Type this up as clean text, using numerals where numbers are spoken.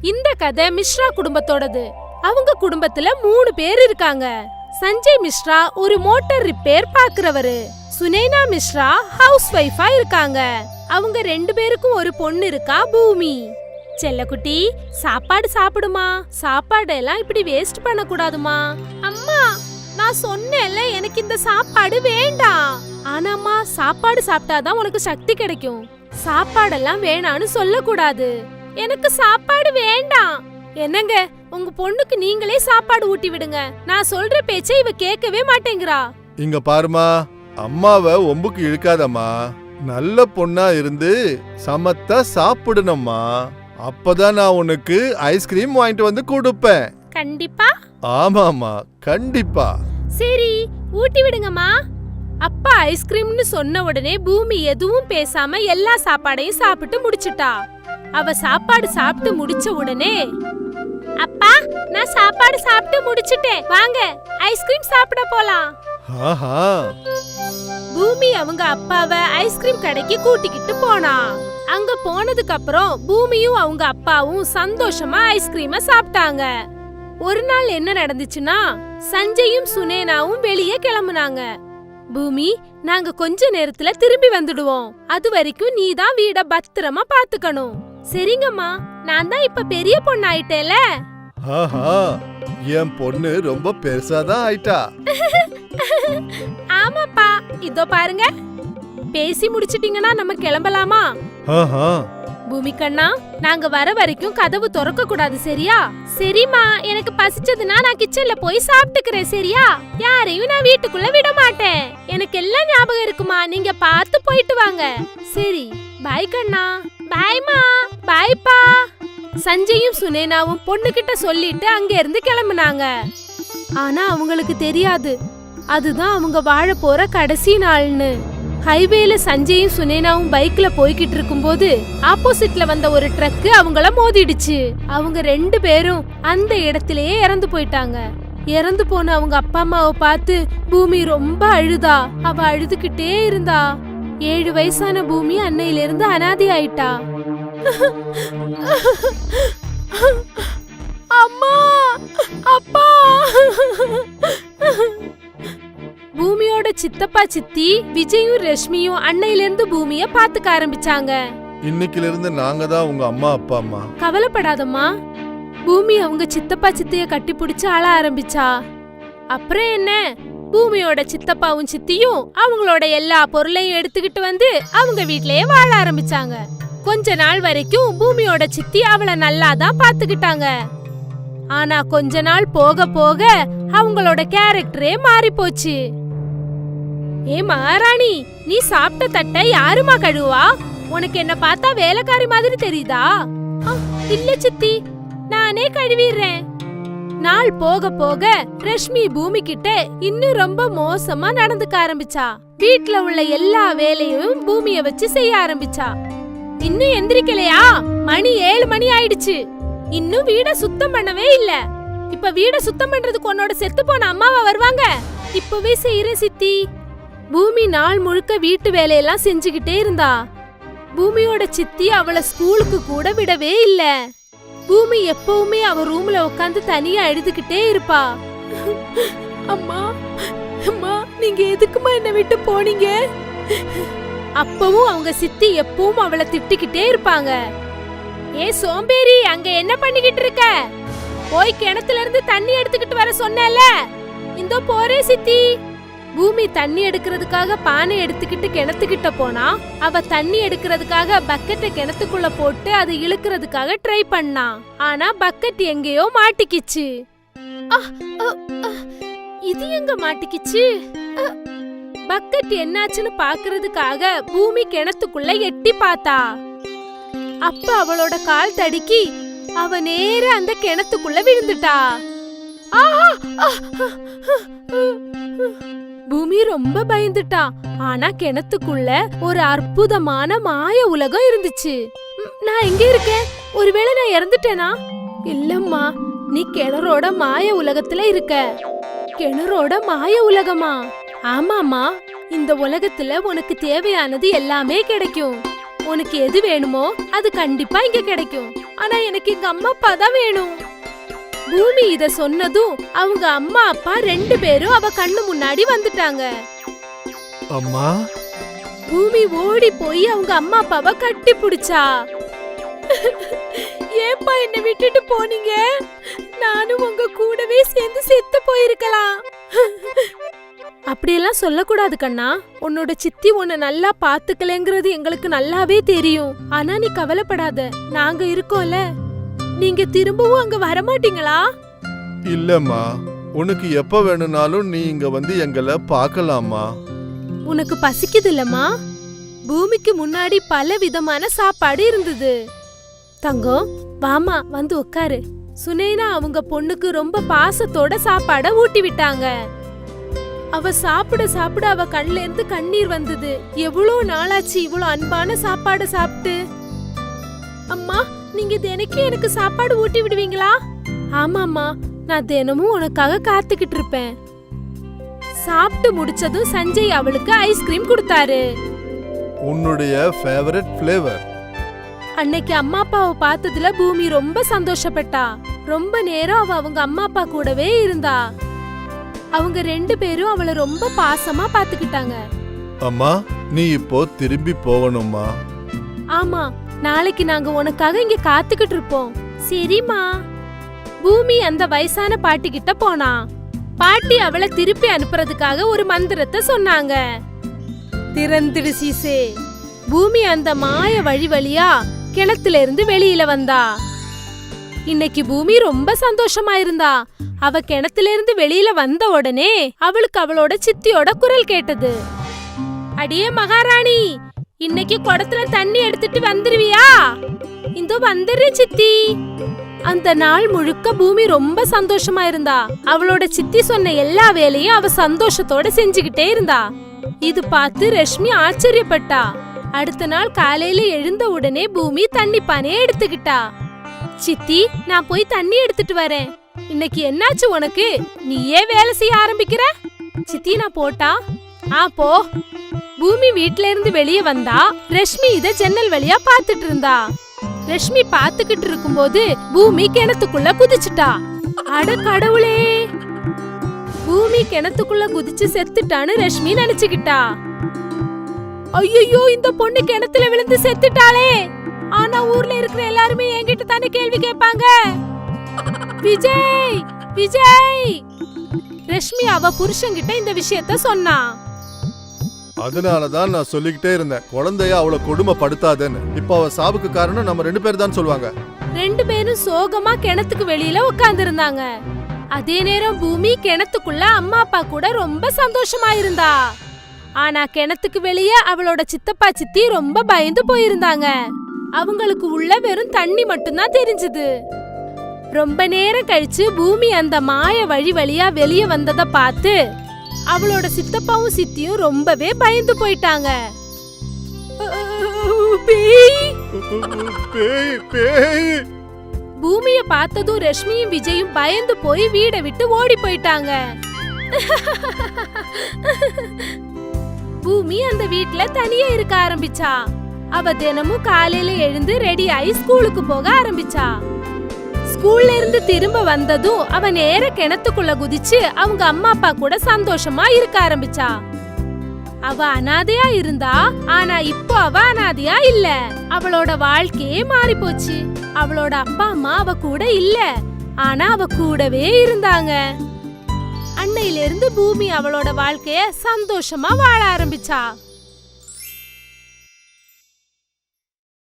இந்த கதை மிஸ்ரா குடும்பத்தோடது. அவங்க குடும்பத்துல 3 பேர் இருக்காங்க. சஞ்சய் மிஸ்ரா ஒரு மோட்டார் ரிப்பேர் பாக்குறவரு. சுனேனா மிஸ்ரா ஹவுஸ் வைஃபா இருக்காங்க. அவங்க 2 பேருக்கும் ஒரு பொண்ணு இருக்கா, பூமி. செல்லக்குட்டி, சாப்பாடு சாப்பிடுமா. சாப்பாடு எல்லாம் இப்படி வேஸ்ட் பண்ண கூடாதுமா. அம்மா, நான் சொன்னேன்ல எனக்கு இந்த சாப்பாடு வேண்டாம். ஆனாமா, சாப்பாடு சாப்பிட்டாதான் உனக்கு சக்தி கிடைக்கும். சாப்பாடெல்லாம் வேணான்னு சொல்லக்கூடாது. எனக்கு சாப்பாடு வேண்டாம். என்னங்க, உங்க பொண்ணுக்கு நீங்களே சாப்பாடு ஊட்டி விடுங்க. நான் சொல்ற பேச்சை இவ கேட்கவே மாட்டேங்கிறா. இங்க பாருமா, அம்மாவை ஒம்புக்கு இழுக்காதம்மா. நல்ல பொண்ணா இருந்து சமத்தா சாப்பிடணும்மா. அப்பதான் நான் உனக்கு ஐஸ்கிரீம் வாங்கிட்டு வந்து கொடுப்பேன். கண்டிப்பா? ஆமாமா, கண்டிப்பா. சரி, ஊட்டி விடுங்கம்மா. அப்பா ஐஸ்கிரீம்னு சொன்ன உடனே பூமி எதுவும் பேசாம எல்லா சாப்பாடையும் சாப்பிட்டு முடிச்சிட்டா. அவ சாப்பாடு சாப்பிட்டு முடிச்ச உடனே, அப்பா, நான் சாப்பாடு சாப்பிட்டு முடிச்சிட்டேன், வாங்க ஐஸ்கிரீம் சாப்பிட போலாம். பூமி அவங்க அப்பாவை ஐஸ்கிரீம் கடைக்கு கூட்டிக்கிட்டு போனா. அங்க போனதுக்கு அப்புறம் பூமியும் அவங்க அப்பாவும் சந்தோஷமா ஐஸ்கிரீம சாப்பிட்டாங்க. ஒரு நாள் என்ன நடந்துச்சுன்னா, சஞ்சயும் சுனேனாவும் வெளியே கிளம்புனாங்க. பூமி, நாங்க கொஞ்ச நேரத்துல திரும்பி வந்துடுவோம். அது வரைக்கும் நீ தான் வீட பத்திரமா பாத்துக்கணும். சரிங்கம்மா, நான் தான் இப்ப பெரிய பொண்ணு ஆயிட்டேல. என் பொண்ணு ரொம்ப பெருசாதான் ஆயிட்டா. ஆமாப்பா, இதோ பாருங்க. பேசி முடிச்சிட்டீங்கன்னா நம்ம கிளம்பலாமா? பூமி கண்ணா, நாங்க வர வரைக்கும் கதவு திறக்க கூடாது, சரியா? சரிம்மா, எனக்கு பசிச்சதுன்னா நான் கிச்சன்ல போய் சாப்பிட்டுக்கிறேன், சரியா? யாரையும் நான் வீட்டுக்குள்ள விட மாட்டேன். எனக்கு எல்லாம் ஞாபகம் இருக்குமா, நீங்க பார்த்து போயிட்டு வாங்க. சரி, பாய் கண்ணா. பாய்மா. பாய்ப்பா. சஞ்சயும் சுனேனாவும் பொண்ணுகிட்ட சொல்லிட்டு அங்க இருந்து கிளம்புனாங்க. ஆனா அவங்களுக்கு தெரியாது அதுதான் அவங்க வாழ போற கடைசி நாள்னு. ஹைவேல சஞ்சயும் சுனேனாவும் பைக்ல போய்கிட்டு இருக்கும்போது ஆப்போசிட்ல வந்த ஒரு ட்ரக் அவங்கள மோதிடுச்சு. அவங்க 2 பேரும் அந்த இடத்திலேயே இறந்து போயிட்டாங்க. இறந்து போன அவங்க அப்பா அம்மாவை பார்த்து பூமி ரொம்ப அழுதா. அவ அழுதுகிட்டே இருந்தா. 7 வயசான பூமி அன்னையில இருந்து அனாதை ஆயிட்டா. அம்மா, அப்பா. பூமியோட சித்தப்பா சித்தி விஜயும் ரஷ்மியும் அன்னையில இருந்து பூமிய பாத்துக்க ஆரம்பிச்சாங்க. இன்னைக்குல இருந்து நாங்க தான் உங்க அம்மா அப்பா அம்மா. கவலைப்படாதம்மா. பூமி அவங்க சித்தப்பா சித்திய கட்டி பிடிச்சு அழ ஆரம்பிச்சா. அப்புறம் என்ன, பூமியோட சித்தப்பாவும் சித்தியும் அவங்களோட எல்லா பொருளையும் எடுத்துக்கிட்டு வந்து அவங்க வீட்லயே வாழ ஆரம்பிச்சாங்க. கொஞ்ச நாள் வரைக்கும் பூமியோட சித்தி அவளை நல்லாதான் பாத்துக்கிட்டாங்க. ஆனா கொஞ்ச நாள் போக போக அவங்களோட கேரக்டரே மாறி போச்சு. ஏ மகாராணி, நீ சாப்பிட்ட தட்டை யாருமா கழுவா? உனக்கு என்ன பார்த்தா வேலைக்காரி மாதிரி தெரியுதா? இல்ல சித்தி, நானே கழுவிடுறேன். நாள் போக போக ரஷ்மி பூமி கிட்ட இன்னும் ரொம்ப மோசமா நடந்துக்க ஆரம்பிச்சா. வீட்ல உள்ள எல்லா வேலையும் பூமிய வச்சு செய்ய ஆரம்பிச்சா. இன்னும் எந்திரிக்கலையா? மணி 7 மணி ஆயிடுச்சு. இன்னும் வீட சுத்தம் பண்ணவே இல்ல. இப்ப வீட சுத்தம் பண்றதுக்கு உன்னோட செத்து போன அம்மாவா வருவாங்க? இப்பவே செய்யறேன் சித்தி. பூமி நாள் முழுக்க வீட்டு வேலையெல்லாம் செஞ்சுக்கிட்டே இருந்தா. பூமியோட சித்தி அவளை ஸ்கூலுக்கு கூட விடவே இல்ல. பூமி எப்பவுமே அவ ரூம்ல உட்காந்து தனியா அழுதுகிட்டே இருப்பா. அம்மா, அம்மா, நீங்க எதுக்குமா என்ன விட்டு போனீங்க? அப்பவும் அவங்க சித்தி எப்பவும் அவளை திட்டிக்கிட்டே இருப்பாங்க. ஏ சோம்பேறி, அங்க என்ன பண்ணிக்கிட்டு இருக்க? போய் கிணத்துல இருந்து தண்ணி எடுத்துக்கிட்டு வர சொன்னேல. இந்தோ போறே சித்தி. பூமி தண்ணி எடுக்கிறதுக்காக பானை எடுத்துக்கிட்டு கிணத்துக்கிட்ட போனா. அவ தண்ணி எடுக்கிறதுக்காக பக்கெட்டை கிணத்துக்குள்ள போட்டு அது இழுக்கிறதுக்காக ட்ரை பண்ணா. ஆனா பக்கெட் எங்கேயோ மாட்டிக்கிச்சு. இது எங்க மாட்டிக்கிச்சு? பக்கெட் என்னாச்சுன்னு பாக்குறதுக்காக பூமி கிணத்துக்குள்ள எட்டி பார்த்தா. அப்ப அவளோட கால் தடுக்கி அவ நேர அந்த கிணத்துக்குள்ள விழுந்துட்டா. பூமி ரொம்ப பயந்துட்டா. ஆனா கிணத்துக்குள்ள ஒரு அற்புதமான மாய உலகம் இருந்துச்சு. நான் எங்க இருக்கேன்? ஒருவேளை நான் இறந்துட்டேனா? இல்லம்மா, நீ கிணறோட மாய உலகத்துல இருக்க. கிணறோட மாய உலகமா? ஆமாமா, இந்த உலகத்துல உனக்கு தேவையானது எல்லாமே கிடைக்கும். உனக்கு எது வேணுமோ அது கண்டிப்பா இங்க கிடைக்கும். ஆனா எனக்கு எங்க அம்மா அப்பா தான் வேணும். பூமி இத சொன்னதும் அவங்க அம்மா அப்பா 2 பேரும் அவ கண்ணு முன்னாடி வந்துட்டாங்க. அம்மா, பூமி ஓடி போய் அவங்க அம்மா அப்பாவை கட்டி பிடிச்சா. ஏப்பா என்ன விட்டுட்டு போனீங்க? நானும் உங்க கூடவே சேர்ந்து செத்து போயிருக்கலாம். அப்படியெல்லாம் சொல்லக்கூடாது கண்ணா. உன்னோட சித்தி உன்னை நல்லா பாத்துக்கலங்கிறது எங்களுக்கு நல்லாவே தெரியும். ஆனா நீ கவலைப்படாத, நாங்க இருக்கோம்ல. நீங்க திரும்பவும் அங்க வரமாட்டீங்களா? இல்லம்மா, உனக்கு எப்ப வேணும்னாலும் நீ இங்க வந்து எங்களை பார்க்கலாமா. உனக்கு பசிக்குது இல்லம்மா? பூமிக்கு முன்னாடி பல விதமான சாப்பாடு இருந்தது. தங்கம், வாமா வந்து உட்காரு. சுனேனா அவங்க பொண்ணுக்கு ரொம்ப பாசத்தோட சாப்பாட ஊட்டி விட்டாங்க. அவ சாப்பிட சாப்பிட அவ கண்ல இருந்து கண்ணீர் வந்தது. எவ்வளவு நாளாச்சு இவ்வளவு அன்பான சாப்பாடு சாப்பிட்டு. அம்மா, நீங்க தினைக்கும் எனக்கு சாப்பாடு ஊட்டி விடுவீங்களா? ஆமாம்மா, நான் தினமும் உனக்காக காத்துக்கிட்டு இருப்பேன். சாப்பிட்டு முடிச்சதும் சஞ்சய் அவளுக்கு ஐஸ்கிரீம் கொடுத்தாரு. உன்னுடைய ஃபேவரட் ஃப்ளேவர். அன்னைக்கு அம்மா அப்பாவை பார்த்ததுல பூமி ரொம்ப சந்தோஷப்பட்டா. ரொம்ப நேரம் அவ அவங்க அம்மா அப்பா கூடவே இருந்தா. அவங்க 2 பேரும் அவளை ரொம்ப பாசமா பாத்துக்கிட்டாங்க. அம்மா, நீ இப்போ திரும்பி போகணுமா? ஆமா, நாளைக்கு நாங்க உனக்காக இங்க காத்துக்கிட்டு இருப்போம். சரிம்மா. பூமி அந்த வயசான பாட்டி கிட்ட போனா. பாட்டி அவளை திருப்பி அனுப்புறதுக்காக ஒரு மந்திரத்தை சொன்னாங்க. திறந்துடு சீசே. பூமி அந்த மாய வழியா கிணத்துல இருந்து வெளியில வந்தா. இன்னைக்கு பூமி ரொம்ப சந்தோஷமா இருந்தா. அவ கிணத்துல இருந்து வெளியில வந்த உடனே அவளுக்கு அவளோட சித்தியோட குரல் கேட்டது. அடியே மகாராணி, இன்னைக்கு குடத்துல தண்ணி எடுத்துட்டு வந்துருவியா? இந்த வந்துடுறேன் சித்தி. அந்த நாள் முழுக்க பூமி ரொம்ப சந்தோஷமா இருந்தா. அவளோட சித்தி சொன்ன எல்லா வேலையும் அவ சந்தோஷத்தோட செஞ்சுக்கிட்டே இருந்தா. இது பார்த்து ரஷ்மி ஆச்சரியப்பட்டா. அடுத்த நாள் காலையில எழுந்த உடனே பூமி தண்ணி பானையை எடுத்துக்கிட்டா. சித்தி, நான் போய் தண்ணி எடுத்துட்டு வரேன். இன்னைக்கு என்னாச்சு உனக்கு? நீயே வேலை செய்ய ஆரம்பிக்கிற? சித்தி, நான் போட்டா? போ. பூமி வீட்ல இருந்து வெளியே வந்தா. ரஷ்மி இத ஜன்னல் வழியா பாத்துட்டு இருந்தா. ரஷ்மி பாத்துக்கிட்டு இருக்கும்போது பூமி கிணத்துக்குள்ள குதிச்சுட்டா. அட கடவுளே! பூமி கிணத்துக்குள்ள குதிச்சு செத்துட்டான்னு ரஷ்மி நினைச்சுக்கிட்டா. ஐயோ, இந்த பொண்ணு கிணத்துல விழுந்து செத்துட்டாளே! ஆனா ஊர்ல இருக்கிற எல்லாருமே என்கிட்ட தானே கேள்வி கேட்பாங்க. விஜய், விஜய்! ரஷ்மி அவ புருஷன்கிட்ட இந்த விஷயத்த சொன்னா. அதனாலதான் நான் சொல்லிக்கிட்டே இருந்தேன், குழந்தைய அவளை கொடுமைப்படுத்தாதேன்னு. இப்ப அவ சாவுக்கு காரணம் நம்ம 2 பேர் தான் சொல்லுவாங்க. 2 பேரும் சோகமா கிணத்துக்கு வெளியில உட்கார்ந்து இருந்தாங்க. அதே நேரம் பூமி கிணத்துக்குள்ள அம்மா அப்பா கூட ரொம்ப சந்தோஷமா இருந்தா. ஆனா கிணத்துக்கு வெளியே அவளோட சித்தப்பா சித்தி ரொம்ப பயந்து போயிருந்தாங்க. அவங்களுக்கு உள்ள வெறும் தண்ணி மட்டும்தான் தெரிஞ்சது. ரொம்ப நேரம் கழிச்சு பூமி அந்த மாய வழியா வெளியே வந்தத பார்த்து அவளோட சித்தப்பாவும் சித்தியும் ரொம்பவே பயந்து போயிட்டாங்க. பூமிய பார்த்ததும் ரஷ்மியும் விஜயும் பயந்து போய் வீடை விட்டு ஓடி போயிட்டாங்க. பூமி அந்த வீட்ல தனியா இருக்க ஆரம்பிச்சா. அவ தினமும் காலையில எழுந்து ரெடி ஆகி ஸ்கூலுக்கு போக ஆரம்பிச்சா. ஸ்கூல்ல இருந்து திரும்ப வந்ததும் அவ நேர கிணத்துக்குள்ள குதிச்சு அவங்க அம்மா அப்பா கூட சந்தோஷமா இருக்க ஆரம்பிச்சா. அவ அனாதையா இருந்தா, ஆனா இப்போ அவ அனாதையா இல்ல. அவளோட வாழ்க்கையே மாறி போச்சு. அவளோட அப்பா அம்மா அவ கூட இல்ல, ஆனா அவ கூடவே இருந்தாங்க. அன்னையில இருந்து பூமி அவளோட வாழ்க்கைய சந்தோஷமா வாழ ஆரம்பிச்சா.